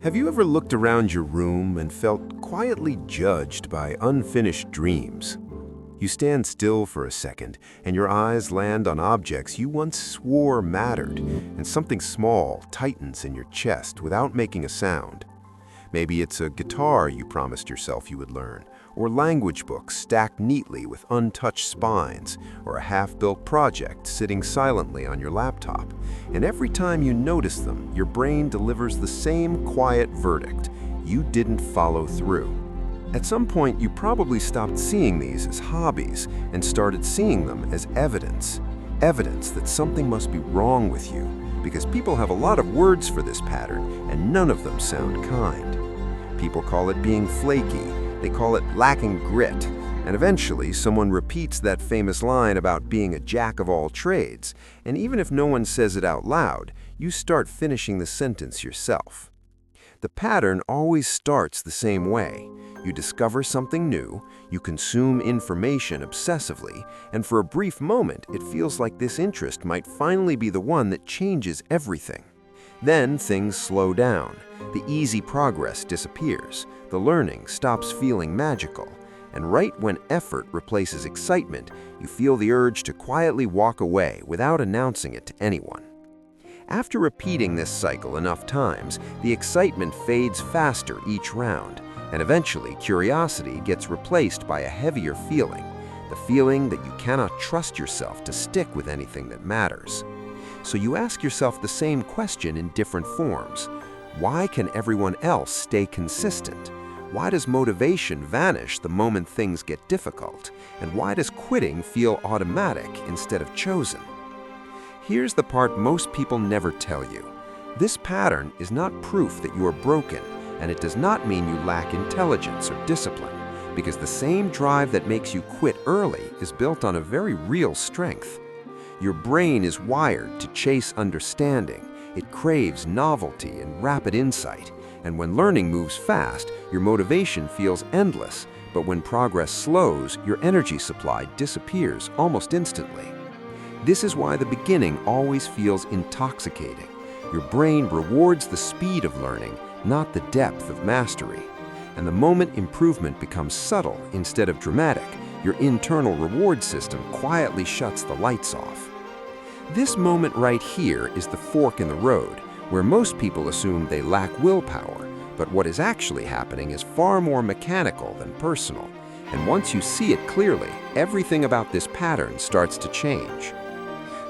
Have you ever looked around your room and felt quietly judged by unfinished dreams? You stand still for a second, and your eyes land on objects you once swore mattered, and something small tightens in your chest without making a sound. Maybe it's a guitar you promised yourself you would learn, or language books stacked neatly with untouched spines, or a half-built project sitting silently on your laptop. And every time you notice them, your brain delivers the same quiet verdict: you didn't follow through. At some point, you probably stopped seeing these as hobbies and started seeing them as evidence. Evidence that something must be wrong with you, because people have a lot of words for this pattern, and none of them sound kind. People call it being flaky, they call it lacking grit, and eventually someone repeats that famous line about being a jack of all trades, and even if no one says it out loud, you start finishing the sentence yourself. The pattern always starts the same way. You discover something new, you consume information obsessively, and for a brief moment it feels like this interest might finally be the one that changes everything. Then things slow down, the easy progress disappears, the learning stops feeling magical, and right when effort replaces excitement, you feel the urge to quietly walk away without announcing it to anyone. After repeating this cycle enough times, the excitement fades faster each round, and eventually curiosity gets replaced by a heavier feeling, the feeling that you cannot trust yourself to stick with anything that matters. So you ask yourself the same question in different forms. Why can everyone else stay consistent? Why does motivation vanish the moment things get difficult? And why does quitting feel automatic instead of chosen? Here's the part most people never tell you. This pattern is not proof that you are broken, and it does not mean you lack intelligence or discipline, because the same drive that makes you quit early is built on a very real strength. Your brain is wired to chase understanding. It craves novelty and rapid insight, and when learning moves fast, your motivation feels endless, but when progress slows, your energy supply disappears almost instantly. This is why the beginning always feels intoxicating. Your brain rewards the speed of learning, not the depth of mastery. And the moment improvement becomes subtle instead of dramatic, your internal reward system quietly shuts the lights off. This moment right here is the fork in the road, where most people assume they lack willpower, but what is actually happening is far more mechanical than personal. And once you see it clearly, everything about this pattern starts to change.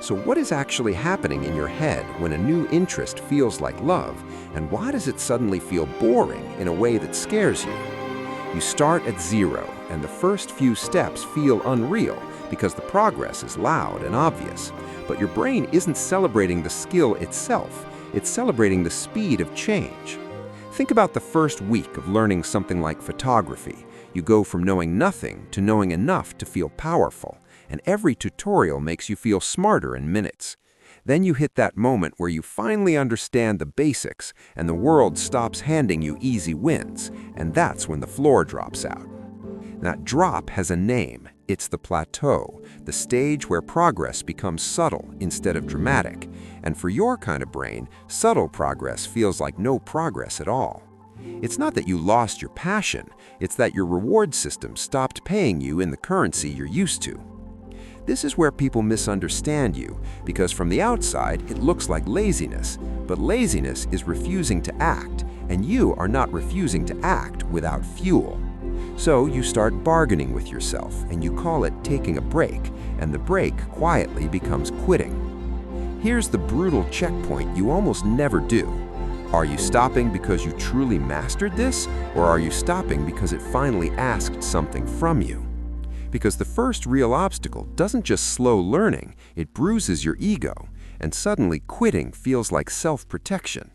So what is actually happening in your head when a new interest feels like love, and why does it suddenly feel boring in a way that scares you? You start at zero, and the first few steps feel unreal because the progress is loud and obvious. But your brain isn't celebrating the skill itself, it's celebrating the speed of change. Think about the first week of learning something like photography. You go from knowing nothing to knowing enough to feel powerful, and every tutorial makes you feel smarter in minutes. Then you hit that moment where you finally understand the basics and the world stops handing you easy wins, and that's when the floor drops out. That drop has a name. It's the plateau, the stage where progress becomes subtle instead of dramatic. And for your kind of brain, subtle progress feels like no progress at all. It's not that you lost your passion, it's that your reward system stopped paying you in the currency you're used to. This is where people misunderstand you, because from the outside, it looks like laziness. But laziness is refusing to act, and you are not refusing to act without fuel. So you start bargaining with yourself, and you call it taking a break, and the break quietly becomes quitting. Here's the brutal checkpoint you almost never do. Are you stopping because you truly mastered this, or are you stopping because it finally asked something from you? Because the first real obstacle doesn't just slow learning, it bruises your ego, and suddenly quitting feels like self-protection.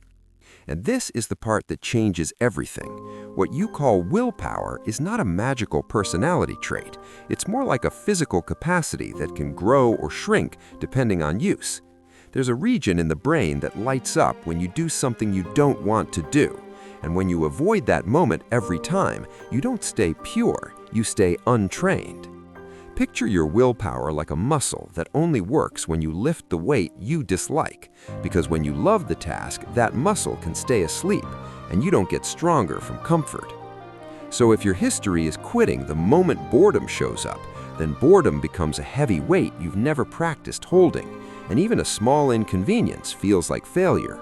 And this is the part that changes everything. What you call willpower is not a magical personality trait. It's more like a physical capacity that can grow or shrink depending on use. There's a region in the brain that lights up when you do something you don't want to do. And when you avoid that moment every time, you don't stay pure, you stay untrained. Picture your willpower like a muscle that only works when you lift the weight you dislike, because when you love the task, that muscle can stay asleep, and you don't get stronger from comfort. So if your history is quitting the moment boredom shows up, then boredom becomes a heavy weight you've never practiced holding, and even a small inconvenience feels like failure.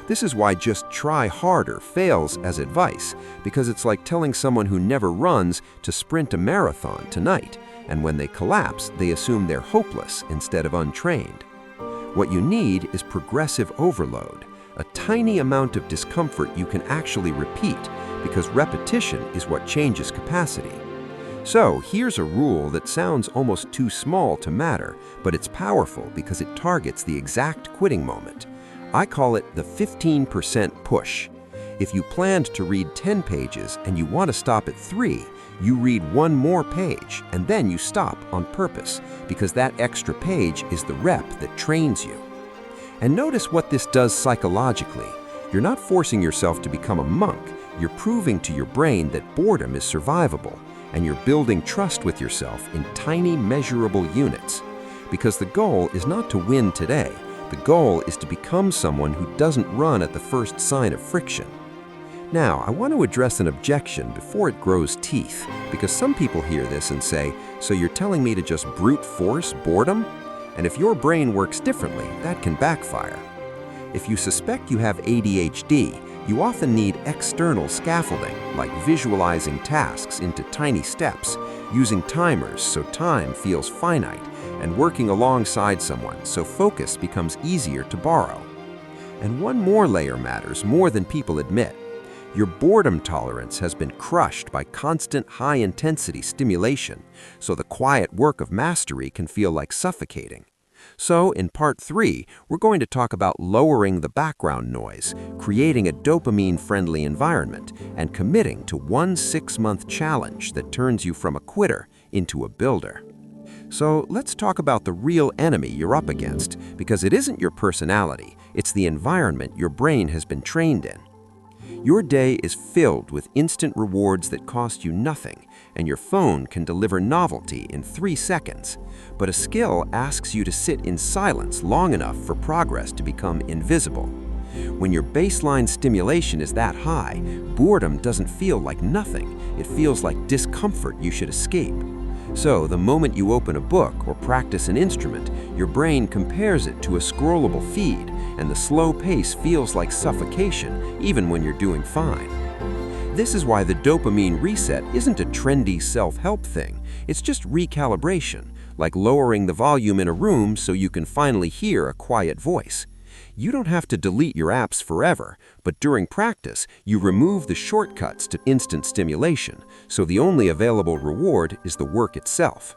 This is why just try harder fails as advice, because it's like telling someone who never runs to sprint a marathon tonight, and when they collapse, they assume they're hopeless instead of untrained. What you need is progressive overload, a tiny amount of discomfort you can actually repeat, because repetition is what changes capacity. So here's a rule that sounds almost too small to matter, but it's powerful because it targets the exact quitting moment. I call it the 15% push. If you planned to read 10 pages and you want to stop at 3, you read one more page and then you stop on purpose, because that extra page is the rep that trains you. And notice what this does psychologically. You're not forcing yourself to become a monk. You're proving to your brain that boredom is survivable, and you're building trust with yourself in tiny, measurable units. Because the goal is not to win today. The goal is to become someone who doesn't run at the first sign of friction. Now, I want to address an objection before it grows teeth, because some people hear this and say, so you're telling me to just brute force boredom? And if your brain works differently, that can backfire. If you suspect you have ADHD, you often need external scaffolding, like visualizing tasks into tiny steps, using timers so time feels finite, and working alongside someone so focus becomes easier to borrow. And one more layer matters more than people admit. Your boredom tolerance has been crushed by constant high-intensity stimulation, so the quiet work of mastery can feel like suffocating. So, in Part 3, we're going to talk about lowering the background noise, creating a dopamine-friendly environment, and committing to one 6-month challenge that turns you from a quitter into a builder. So, let's talk about the real enemy you're up against, because it isn't your personality, it's the environment your brain has been trained in. Your day is filled with instant rewards that cost you nothing, and your phone can deliver novelty in 3 seconds. But a skill asks you to sit in silence long enough for progress to become invisible. When your baseline stimulation is that high, boredom doesn't feel like nothing. It feels like discomfort you should escape. So, the moment you open a book or practice an instrument, your brain compares it to a scrollable feed, and the slow pace feels like suffocation even when you're doing fine. This is why the dopamine reset isn't a trendy self-help thing. It's just recalibration, like lowering the volume in a room so you can finally hear a quiet voice. You don't have to delete your apps forever, but during practice, you remove the shortcuts to instant stimulation, so the only available reward is the work itself.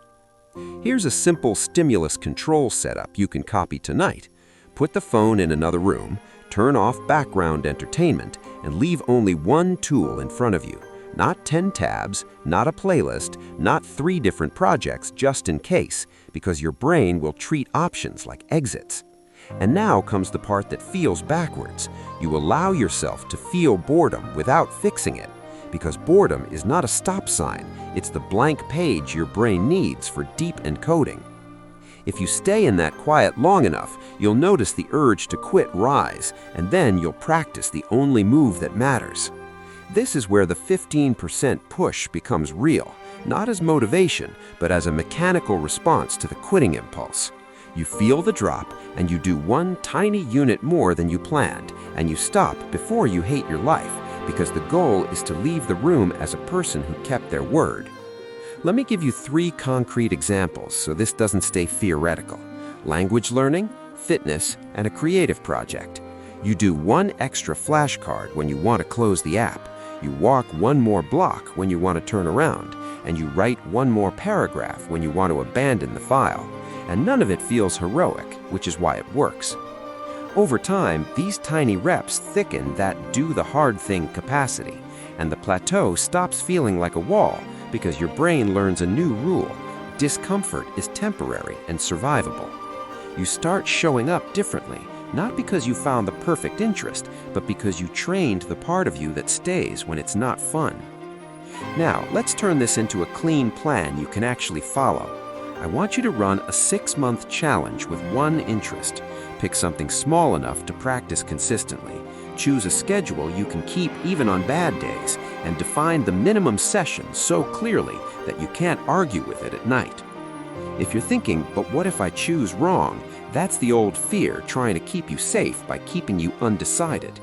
Here's a simple stimulus control setup you can copy tonight. Put the phone in another room, turn off background entertainment, and leave only one tool in front of you. Not 10 tabs, not a playlist, not 3 different projects just in case, because your brain will treat options like exits. And now comes the part that feels backwards. You allow yourself to feel boredom without fixing it, because boredom is not a stop sign, it's the blank page your brain needs for deep encoding. If you stay in that quiet long enough, you'll notice the urge to quit rise, and then you'll practice the only move that matters. This is where the 15% push becomes real, not as motivation, but as a mechanical response to the quitting impulse. You feel the drop, and you do one tiny unit more than you planned, and you stop before you hate your life, because the goal is to leave the room as a person who kept their word. Let me give you 3 concrete examples so this doesn't stay theoretical. Language learning, fitness, and a creative project. You do one extra flashcard when you want to close the app. You walk one more block when you want to turn around, and you write one more paragraph when you want to abandon the file. And none of it feels heroic, which is why it works. Over time, these tiny reps thicken that do-the-hard-thing capacity, and the plateau stops feeling like a wall because your brain learns a new rule. Discomfort is temporary and survivable. You start showing up differently, not because you found the perfect interest, but because you trained the part of you that stays when it's not fun. Now, let's turn this into a clean plan you can actually follow. I want you to run a 6-month challenge with one interest. Pick something small enough to practice consistently. Choose a schedule you can keep even on bad days, and define the minimum session so clearly that you can't argue with it at night. If you're thinking, but what if I choose wrong? That's the old fear trying to keep you safe by keeping you undecided.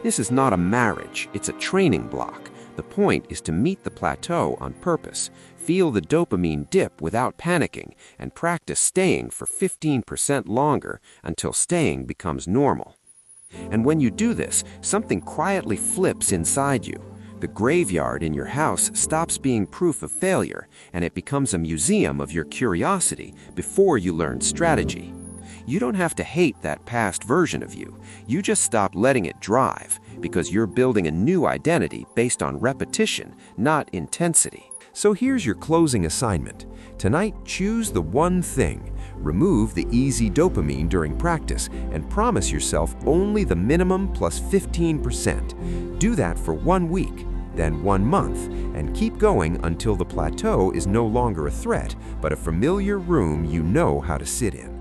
This is not a marriage, it's a training block. The point is to meet the plateau on purpose, feel the dopamine dip without panicking, and practice staying for 15% longer until staying becomes normal. And when you do this, something quietly flips inside you. The graveyard in your house stops being proof of failure, and it becomes a museum of your curiosity before you learn strategy. You don't have to hate that past version of you. You just stop letting it drive, because you're building a new identity based on repetition, not intensity. So here's your closing assignment. Tonight, choose the one thing. Remove the easy dopamine during practice and promise yourself only the minimum plus 15%. Do that for 1 week, then 1 month, and keep going until the plateau is no longer a threat, but a familiar room you know how to sit in.